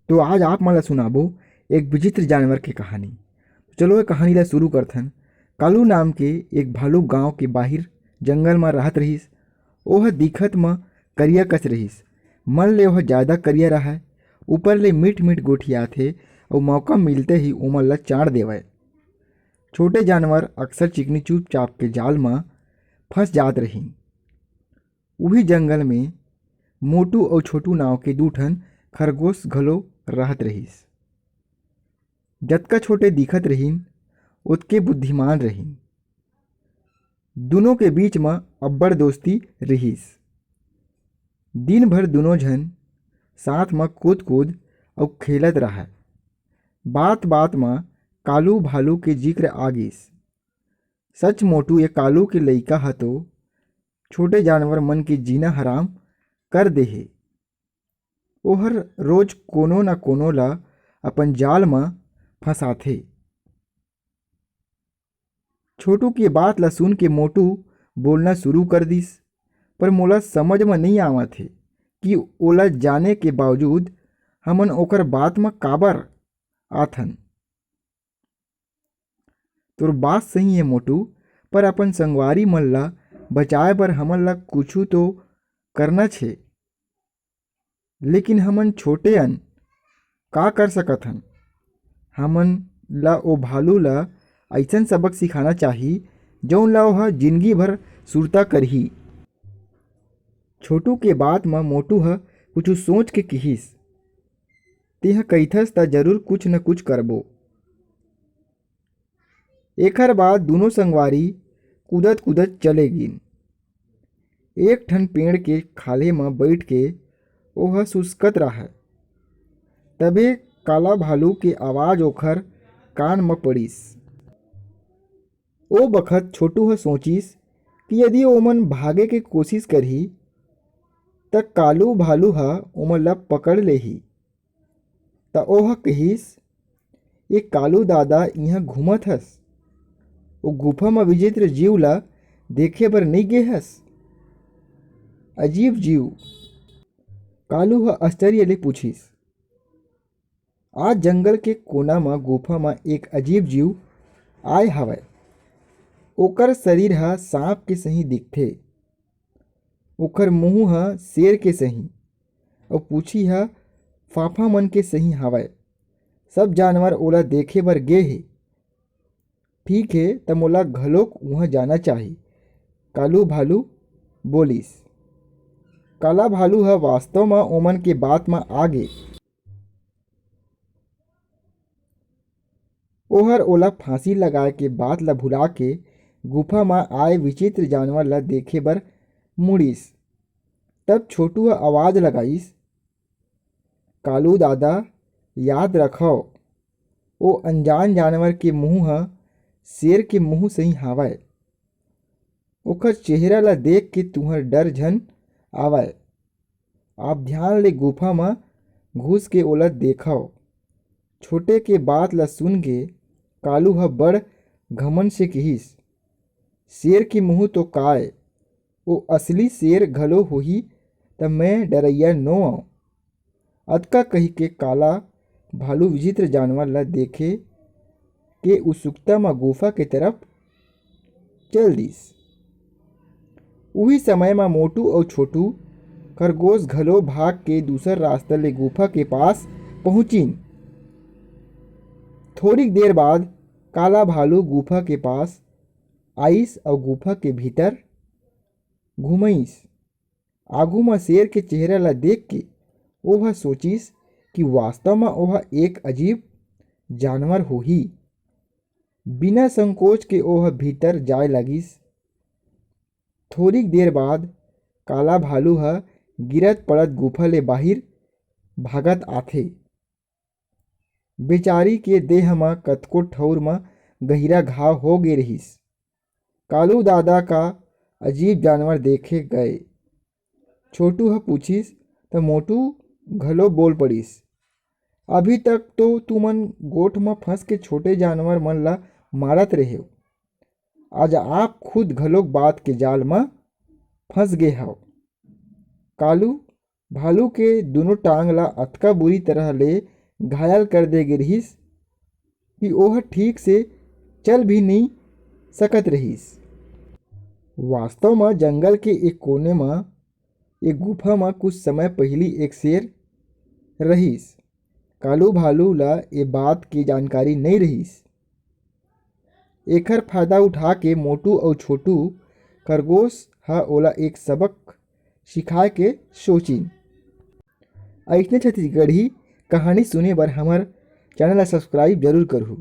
तो आज आप मन ल सुनाबो एक विचित्र जानवर के कहानी। चलो ये कहानी ला शुरू करथन। कालू नाम के एक भालू गांव के बाहिर जंगल में रहत रहिस। ओह दिखत म करिया कस रहिस। मन ले ओह जादा करिया रहय। ऊपर ले मीठ मीठ गोठियाथे अउ मौका मिलते ही ओमन ल चाट देवय। छोटे जानवर अक्सर चिकनी चुपचाप के जाल में फंस जात रहिन। उही जंगल में मोटू अउ छोटू नाव के दू ठन खरगोश घलो रहत रहिस। जतका छोटे दिखत रहिन ओतके बुद्धिमान रहिन। दुनों के बीच में अब्बड़ दोस्ती रिहिस। दिन भर दुनों झन साथ में कूद कूद अउ खेलत रहय। बात बात में कालू भालू के जिक्र आ गिस। सच मोटू ये कालू के लइका ह तो छोटे जानवर मन के जीना हराम कर दे हे। ओहर रोज कोनो न कोनो ला अपन जाल में फंसाथे। छोटू के बात ला सुन के मोटू बोलना शुरू कर दिस। पर मोला समझ में नहीं आवत हे कि ओला जाने के बावजूद हमन ओकर बात में काबर आथन। तोर बात सही है मोटू, पर अपन संगवारी मन ला बचाए बर हमन ला कुछु तो करना छे। लेकिन हमन छोटे अन का कर सकथन। हमन ला ओ भालू ला अइसन सबक सिखाना चाही जउन ला ओह जिंदगी भर सुरता करही। छोटू के बात में मोटू ह कुछ सोच के किहिस, तेहा कहिथस त जरूर कुछ न कुछ करबो। एकर बाद दोनों संगवारी कूदत कूदत चले गिन। एक ठन पेड़ के खाले में बैठ के ओह सुस्कत रहय। तबे काला भालू के आवाज ओखर कान में पड़िस। ओ बखत छोटू ह सोचिस कि यदि ओमन भागे के कोशिश करही त कालू भालू ह ओमन ला पकड़ लेही। त ओह कहिस, ये कालू दादा इहाँ घूमत हस, ओ गुफा में विचित्र जीव ला देखे बर नहीं गे हस? अजीब जीव? कालू ह आश्चर्य ले पूछिस। आज जंगल के कोना में गुफा में एक अजीब जीव आय हवय। ओकर शरीर ह सांप के सही दिखथे। ओकर मुंह ह शेर के सही अउ पूछी ह फाफा मन के सही हावय। सब जानवर ओला देखे बर गे हे। ठीक है त मोला घलोक उहाँ जाना चाही, कालू भालू बोलिस। काला भालू ह वास्तव में ओमन के बात में आगे। ओहर ओला फांसी लगाए के बात ला भुला के गुफा में आए विचित्र जानवर ला देखे बर मुड़िस। तब छोटू ह आवाज लगाइस, कालू दादा याद रखव, ओ अनजान जानवर के मुंह ह शेर के मुंह सही हावय। ओकर चेहरा ला देख के तुहर डर झन आवय। आप ध्यान ले गुफा में घुस के ओला देखव। छोटे के बात ला सुन के कालू ह बड़ घमंड से कहिस, शेर के मुंह तो काय, ओ असली शेर घलो होही त मैं डरइया नो आव। अतका कही के काला भालू विचित्र जानवर ला देखे के उत्सुकता में गुफा के तरफ चल दिस। उही समय में मोटू और छोटू खरगोश घलो भाग के दूसर रास्ता ले गुफा के पास पहुंचिन। थोड़ी देर बाद काला भालू गुफा के पास आइस और गुफा के भीतर घुमइस। आगू में शेर के चेहरा ला देख के ओह सोचिस कि वास्तव में ओह एक अजीब जानवर होही। बिना संकोच के ओह भीतर जाय लगिस। थोड़ी देर बाद काला भालू ह गिरत पड़त गुफा ले बाहिर भागत आथे। बेचारी के देह में कतको ठउर में गहरा घाव हो गे रहिस। कालू दादा का अजीब जानवर देखे गए। छोटू ह पूछिस त मोटू घलो बोल पड़िस, अभी तक तो तुमन गोठ में फंस के छोटे जानवर मन ला मारत रहेव, आज आप खुद घलोक बात के जाल में फंस गे हव। कालू भालू के दोनों टांग ला अतका बुरी तरह ले घायल कर दे गे रहिस कि ओह ठीक से चल भी नहीं सकत रहिस। वास्तव में जंगल के एक कोने में एक गुफा में कुछ समय पहली एक शेर रहिस। कालू भालू ला ए बात की जानकारी नहीं रहिस। एकर फायदा उठा के मोटू और छोटू खरगोश ह ओला एक सबक सिखाए के सोचिन। अइसने छत्तीसगढ़ी कहानी सुने बर हमर चैनल ला सब्सक्राइब जरूर करहु।